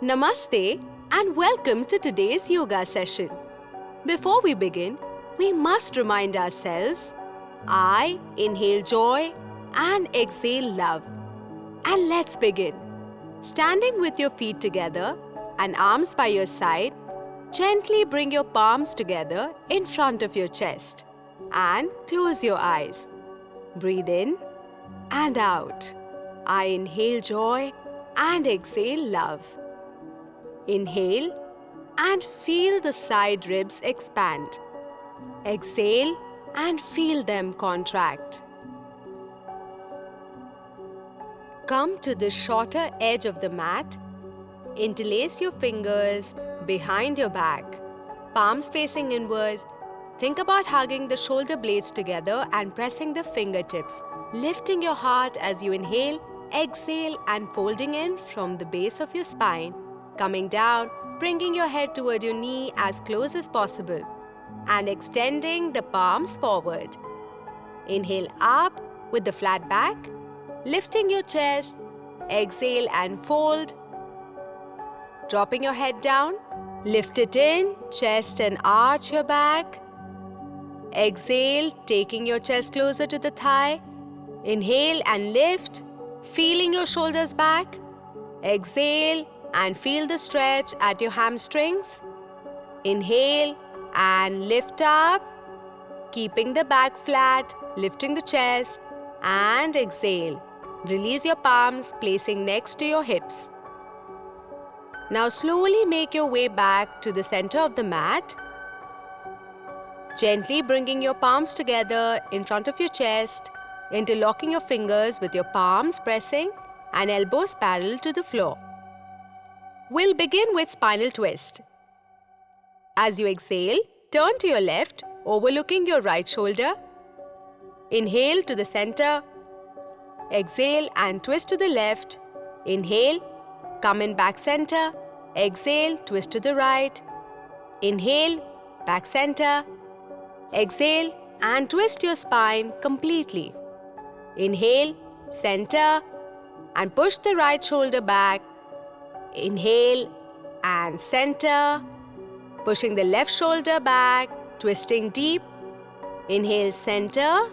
Namaste and welcome to today's yoga session. Before we begin, we must remind ourselves, I inhale joy and exhale love. And let's begin. Standing with your feet together and arms by your side, gently bring your palms together in front of your chest and close your eyes. Breathe in and out. I inhale joy and exhale love. Inhale and feel the side ribs expand. Exhale and feel them contract. Come to the shorter edge of the mat. Interlace your fingers behind your back, palms facing inward. Think about hugging the shoulder blades together and pressing the fingertips, lifting your heart as you inhale, exhale and folding in from the base of your spine. Coming down, bringing your head toward your knee as close as possible and extending the palms forward. Inhale up with the flat back, lifting your chest, exhale and fold. Dropping your head down, lift it in, chest and arch your back. Exhale, taking your chest closer to the thigh. Inhale and lift, feeling your shoulders back. Exhale and feel the stretch at your hamstrings. Inhale and lift up, keeping the back flat, lifting the chest, and exhale. Release your palms, placing next to your hips. Now slowly make your way back to the center of the mat. Gently bringing your palms together in front of your chest, interlocking your fingers with your palms pressing and elbows parallel to the floor. We'll begin with spinal twist. As you exhale, turn to your left, overlooking your right shoulder. Inhale to the center. Exhale and twist to the left. Inhale, come in back center. Exhale, twist to the right. Inhale, back center. Exhale and twist your spine completely. Inhale, center and push the right shoulder back. Inhale and center, pushing the left shoulder back, twisting deep. Inhale, center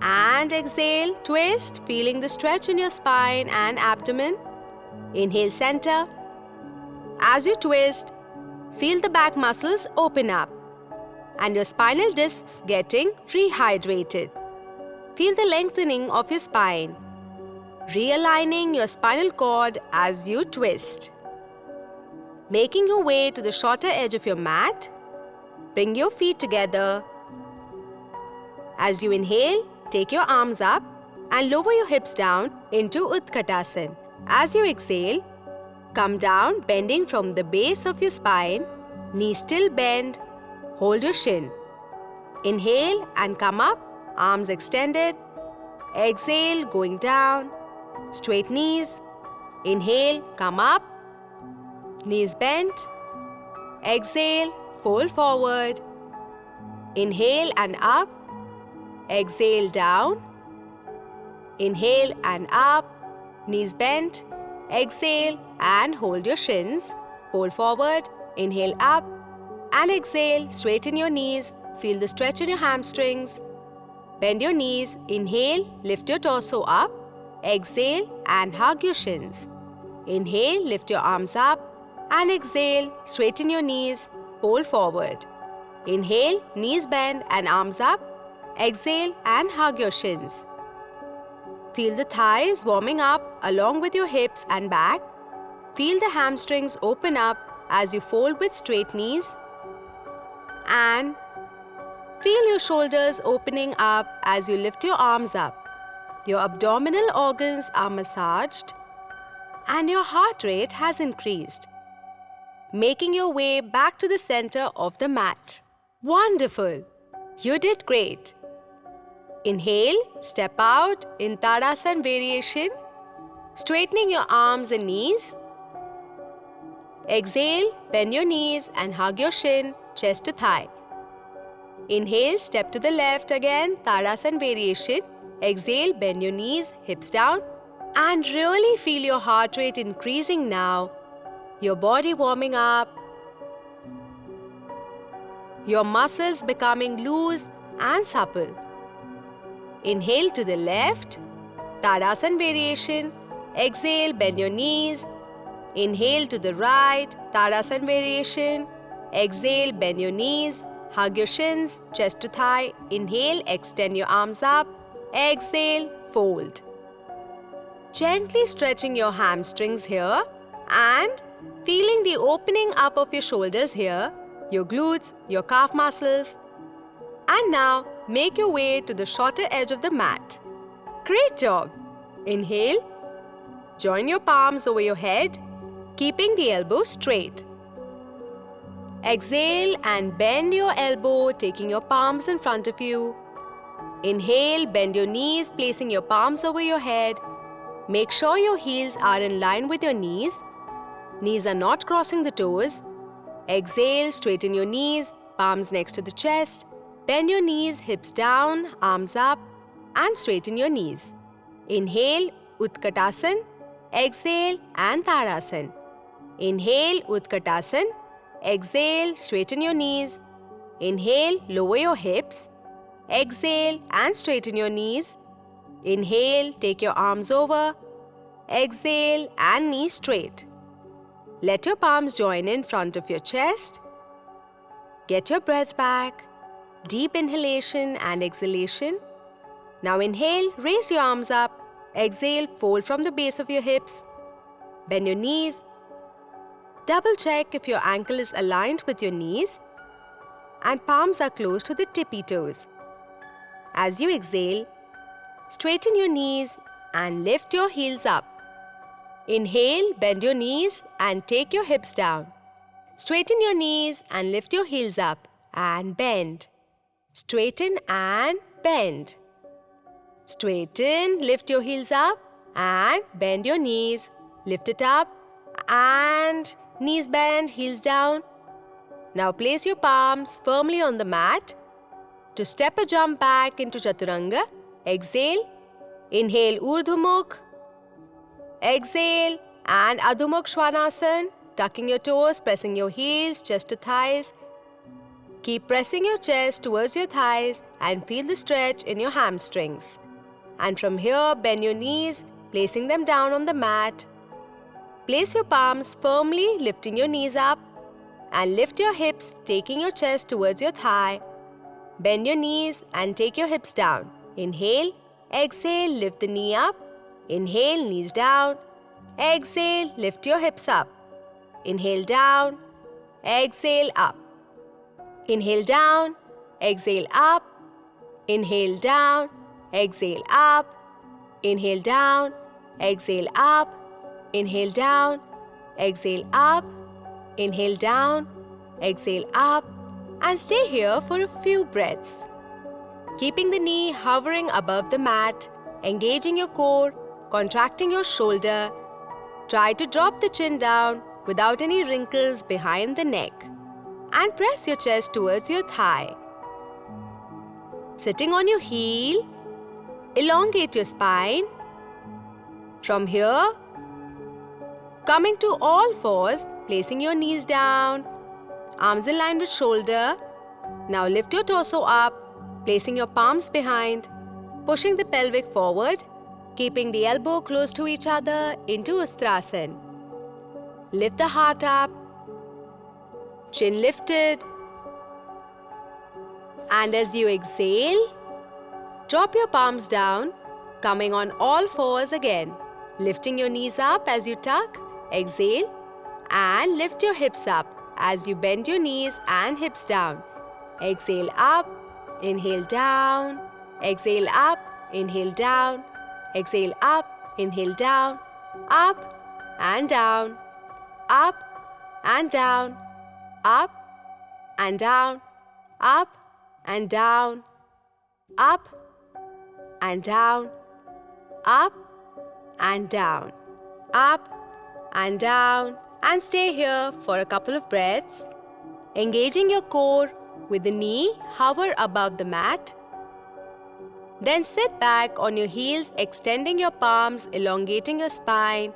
and exhale, twist, feeling the stretch in your spine and abdomen. Inhale, center. As you twist, feel the back muscles open up and your spinal discs getting rehydrated. Feel the lengthening of your spine, realigning your spinal cord as you twist. Making your way to the shorter edge of your mat, bring your feet together. As you inhale, take your arms up and lower your hips down into Utkatasana. As you exhale, come down, bending from the base of your spine, knees still bend, hold your shin. Inhale and come up, arms extended. Exhale, going down, straight knees. Inhale, come up, knees bent. Exhale, fold forward. Inhale and up. Exhale, down. Inhale and up, knees bent. Exhale and hold your shins. Fold forward. Inhale up and exhale, straighten your knees. Feel the stretch in your hamstrings. Bend your knees. Inhale, lift your torso up. Exhale and hug your shins. Inhale, lift your arms up and exhale, straighten your knees, fold forward. Inhale, knees bend and arms up. Exhale and hug your shins. Feel the thighs warming up along with your hips and back. Feel the hamstrings open up as you fold with straight knees. And feel your shoulders opening up as you lift your arms up. Your abdominal organs are massaged and your heart rate has increased. Making your way back to the center of the mat. Wonderful! You did great. Inhale, step out in Tadasana variation, straightening your arms and knees. Exhale, bend your knees and hug your shin, chest to thigh. Inhale, step to the left again, Tadasana variation. Exhale, bend your knees, hips down. And really feel your heart rate increasing now your body warming up, your muscles becoming loose and supple. Inhale to the left, Tadasana variation. Exhale, bend your knees. Inhale to the right, Tadasana variation. Exhale, bend your knees. Hug your shins, chest to thigh. Inhale, extend your arms up. Exhale, fold. Gently stretching your hamstrings here and feeling the opening up of your shoulders here, your glutes, your calf muscles. And now make your way to the shorter edge of the mat. Great job! Inhale. Join your palms over your head, keeping the elbows straight. Exhale and bend your elbow, taking your palms in front of you. Inhale, bend your knees, placing your palms over your head. Make sure your heels are in line with your knees. Knees are not crossing the toes. Exhale, straighten your knees, palms next to the chest. Bend your knees, hips down, arms up, and straighten your knees. Inhale, Utkatasana. Exhale and Tadasana. Inhale, Utkatasana. Exhale, straighten your knees. Inhale, lower your hips. Exhale and straighten your knees. Inhale, take your arms over. Exhale and knees straight. Let your palms join in front of your chest. Get your breath back. Deep inhalation and exhalation. Now inhale, raise your arms up. Exhale, fold from the base of your hips. Bend your knees. Double check if your ankle is aligned with your knees and palms are close to the tippy toes. As you exhale, straighten your knees and lift your heels up. Inhale, bend your knees and take your hips down. Straighten your knees and lift your heels up and bend. Straighten and bend. Straighten, lift your heels up and bend your knees. Lift it up and knees bend, heels down. Now place your palms firmly on the mat. To step or jump back into Chaturanga, exhale. Inhale, Urdhva Mukh. Exhale and Adho Mukh Svanasana. Tucking your toes, pressing your heels, chest to thighs. Keep pressing your chest towards your thighs and feel the stretch in your hamstrings. And from here, bend your knees, placing them down on the mat. Place your palms firmly, lifting your knees up. And lift your hips, taking your chest towards your thigh. Bend your knees and take your hips down. Inhale, exhale, lift the knee up. Inhale, knees down. Exhale, lift your hips up. Inhale down. Exhale up. Inhale down. Exhale up. Inhale down. Exhale up. Inhale down. Exhale up. Inhale down. Exhale up. Inhale down. Exhale up. And stay here for a few breaths. Keeping the knee hovering above the mat, engaging your core, contracting your shoulder. Try to drop the chin down without any wrinkles behind the neck. And press your chest towards your thigh. Sitting on your heel, elongate your spine. From here, coming to all fours, placing your knees down, arms in line with shoulder. Now lift your torso up, placing your palms behind, pushing the pelvic forward, keeping the elbow close to each other into Ustrasana. Lift the heart up, chin lifted. And as you exhale, drop your palms down, coming on all fours again. Lifting your knees up as you tuck, exhale, and lift your hips up as you bend your knees and hips down. Exhale up, inhale down, exhale up, inhale down, exhale up, inhale down, up and down, up and down, up and down, up and down, up and down, up and down, up and down, and stay here for a couple of breaths. Engaging your core with the knee hover above the mat. Then sit back on your heels, extending your palms, elongating your spine.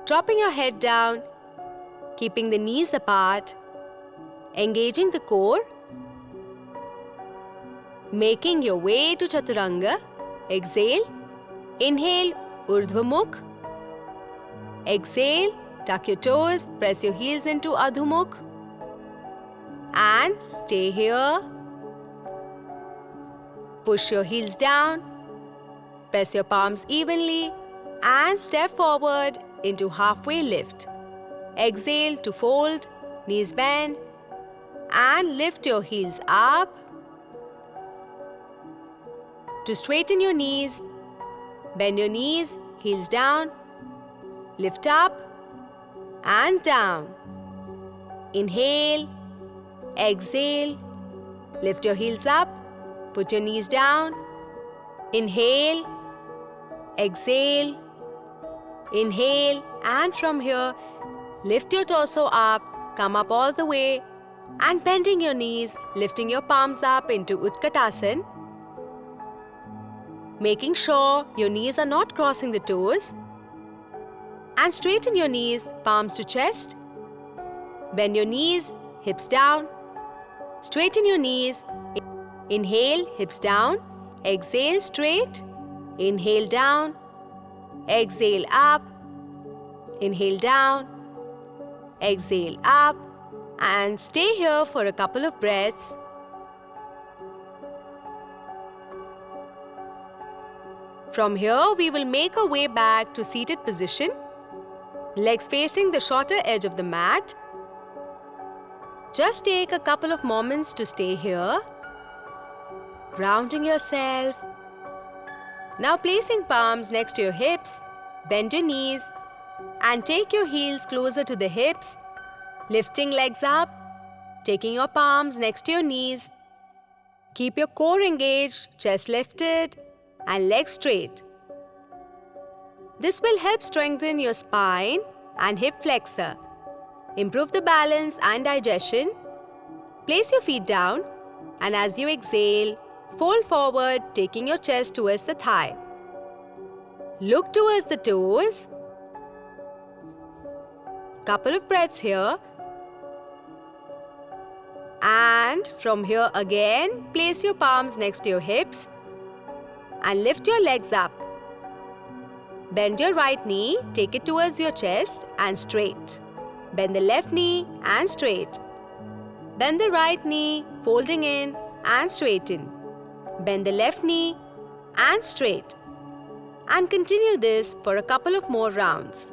Dropping your head down, keeping the knees apart, engaging the core, making your way to Chaturanga. Exhale, inhale, Urdhva Mukh. Exhale, tuck your toes, press your heels into Adho Mukh. And stay here. Push your heels down, press your palms evenly, and step forward into halfway lift. Exhale to fold, knees bend, and lift your heels up. To straighten your knees, bend your knees, heels down, lift up and down. Inhale, exhale, lift your heels up, put your knees down. Inhale, exhale, inhale, and from here, lift your torso up, come up all the way, and bending your knees, lifting your palms up into Utkatasana. Making sure your knees are not crossing the toes. And straighten your knees, palms to chest. Bend your knees, hips down. Straighten your knees. Inhale, hips down. Exhale, straight. Inhale, down. Exhale, up. Inhale, down. Exhale, up. And stay here for a couple of breaths. From here, we will make our way back to seated position. Legs facing the shorter edge of the mat. Just take a couple of moments to stay here. Grounding yourself. Now placing palms next to your hips, bend your knees and take your heels closer to the hips. Lifting legs up, taking your palms next to your knees. Keep your core engaged, chest lifted and legs straight. This will help strengthen your spine and hip flexor, improve the balance and digestion. Place your feet down and as you exhale, fold forward, taking your chest towards the thigh. Look towards the toes. Couple of breaths here. And from here again, place your palms next to your hips and lift your legs up. Bend your right knee, take it towards your chest and straight. Bend the left knee and straight. Bend the right knee, folding in and straighten. Bend the left knee and straight. And continue this for a couple of more rounds.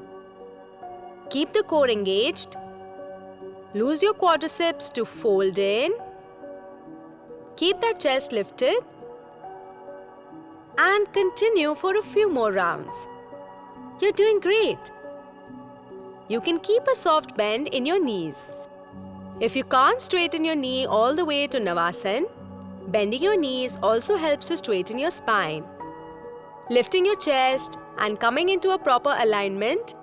Keep the core engaged. Loose your quadriceps to fold in. Keep that chest lifted. And continue for a few more rounds. You're doing great. You can keep a soft bend in your knees. If you can't straighten your knee all the way to Navasana, bending your knees also helps to straighten your spine. Lifting your chest and coming into a proper alignment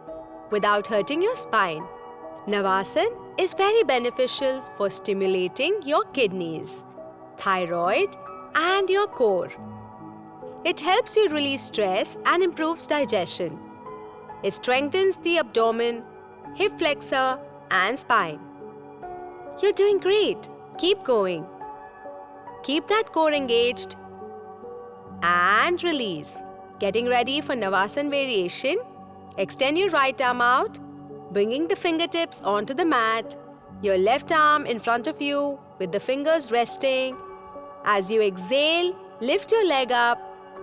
without hurting your spine. Navasana is very beneficial for stimulating your kidneys, thyroid, and your core. It helps you release stress and improves digestion. It strengthens the abdomen, hip flexor, and spine. You're doing great. Keep going. Keep that core engaged and release. Getting ready for Navasana variation. Extend your right arm out, bringing the fingertips onto the mat, your left arm in front of you with the fingers resting. As you exhale, lift your leg up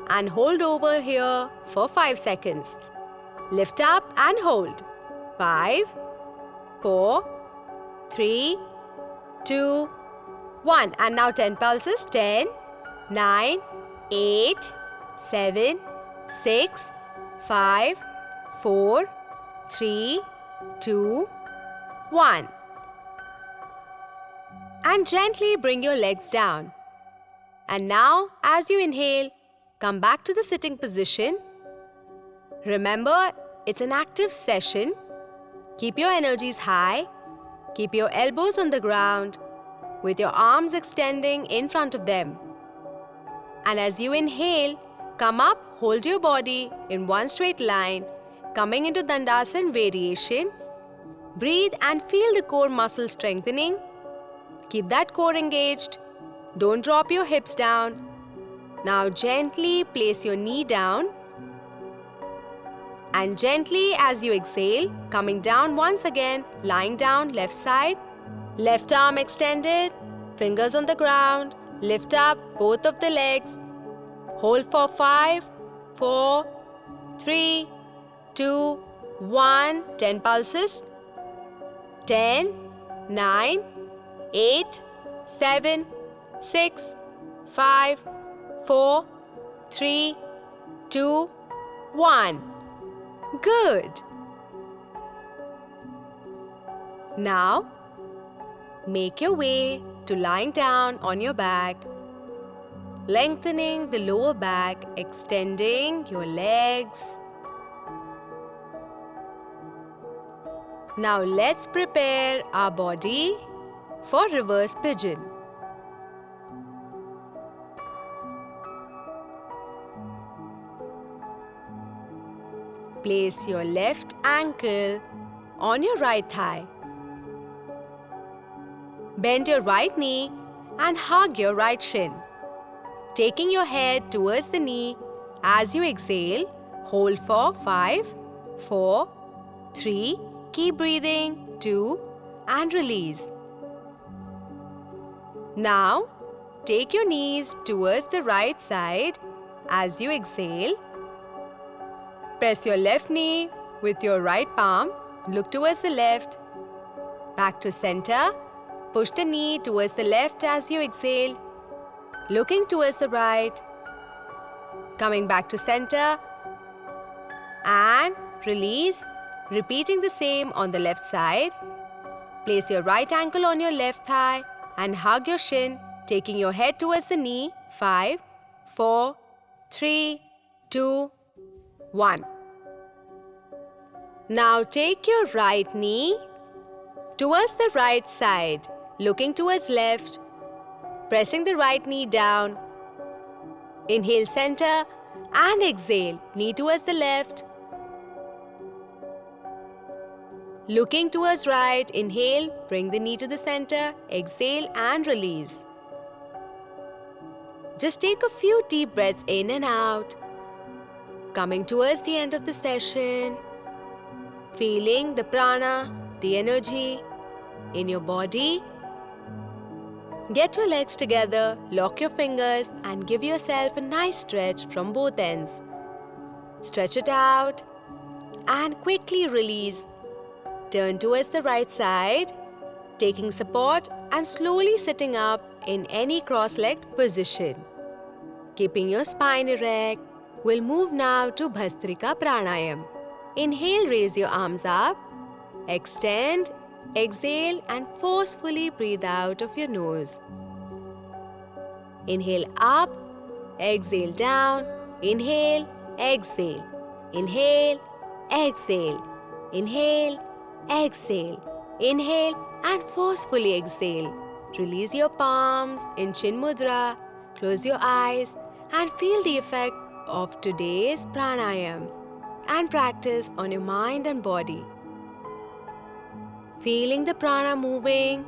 and hold over here for 5 seconds. Lift up and hold. 5, 4, 3, 2, 1. And now 10 pulses. 10, 9, 8, 7, 6, 5, 4, 3, 2, 1. And gently bring your legs down. And now, as you inhale, come back to the sitting position. Remember, it's an active session. Keep your energies high. Keep your elbows on the ground with your arms extending in front of them. And as you inhale, come up, hold your body in one straight line, coming into Dandasana variation. Breathe and feel the core muscles strengthening. Keep that core engaged. Don't drop your hips down. Now gently place your knee down. And gently as you exhale, coming down once again, lying down left side. Left arm extended, fingers on the ground. Lift up both of the legs. Hold for 5, 4, 3, 2, 1. 10 pulses. 10, 9, 8, 7, 6, 5, 4, 3, 2, 1. Good. Now, make your way to lying down on your back, lengthening the lower back, extending your legs. Now let's prepare our body for reverse pigeon. Place your left ankle on your right thigh. Bend your right knee and hug your right shin. Taking your head towards the knee, as you exhale, hold for 5, 4, 3, keep breathing, 2, and release. Now, take your knees towards the right side as you exhale. Press your left knee with your right palm. Look towards the left. Back to center. Push the knee towards the left as you exhale. Looking towards the right. Coming back to center. And release. Repeating the same on the left side. Place your right ankle on your left thigh and hug your shin, taking your head towards the knee. 5, 4, 3, 2, 1. Now take your right knee towards the right side, looking towards left, pressing the right knee down. Inhale center and exhale, knee towards the left. Looking towards right, inhale, bring the knee to the center, exhale and release. Just take a few deep breaths in and out. Coming towards the end of the session, feeling the prana, the energy in your body. Get your legs together, lock your fingers and give yourself a nice stretch from both ends. Stretch it out and quickly release. Turn towards the right side, taking support and slowly sitting up in any cross-legged position. Keeping your spine erect, we'll move now to Bhastrika Pranayam. Inhale, raise your arms up. Extend, exhale and forcefully breathe out of your nose. Inhale up, exhale down, inhale, exhale, inhale, exhale, inhale, exhale, inhale and forcefully exhale. Release your palms in Chin Mudra, close your eyes and feel the effect of today's pranayam and practice on your mind and body. Feeling the prana moving,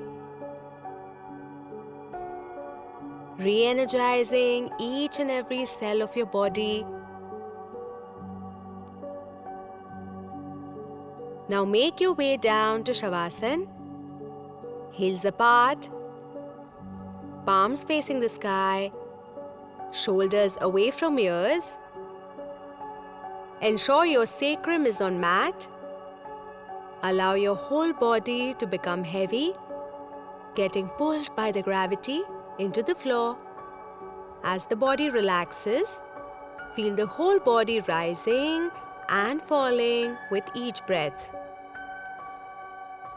re-energizing each and every cell of your body. Now make your way down to Shavasana. Heels apart, palms facing the sky, shoulders away from ears. Ensure your sacrum is on mat. Allow your whole body to become heavy, getting pulled by the gravity into the floor. As the body relaxes, feel the whole body rising and falling with each breath.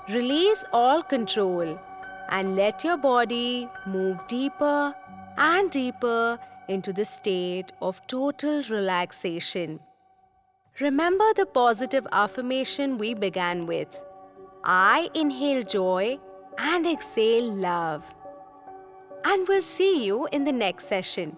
Release all control and let your body move deeper and deeper into the state of total relaxation. Remember the positive affirmation we began with. I inhale joy and exhale love. And we'll see you in the next session.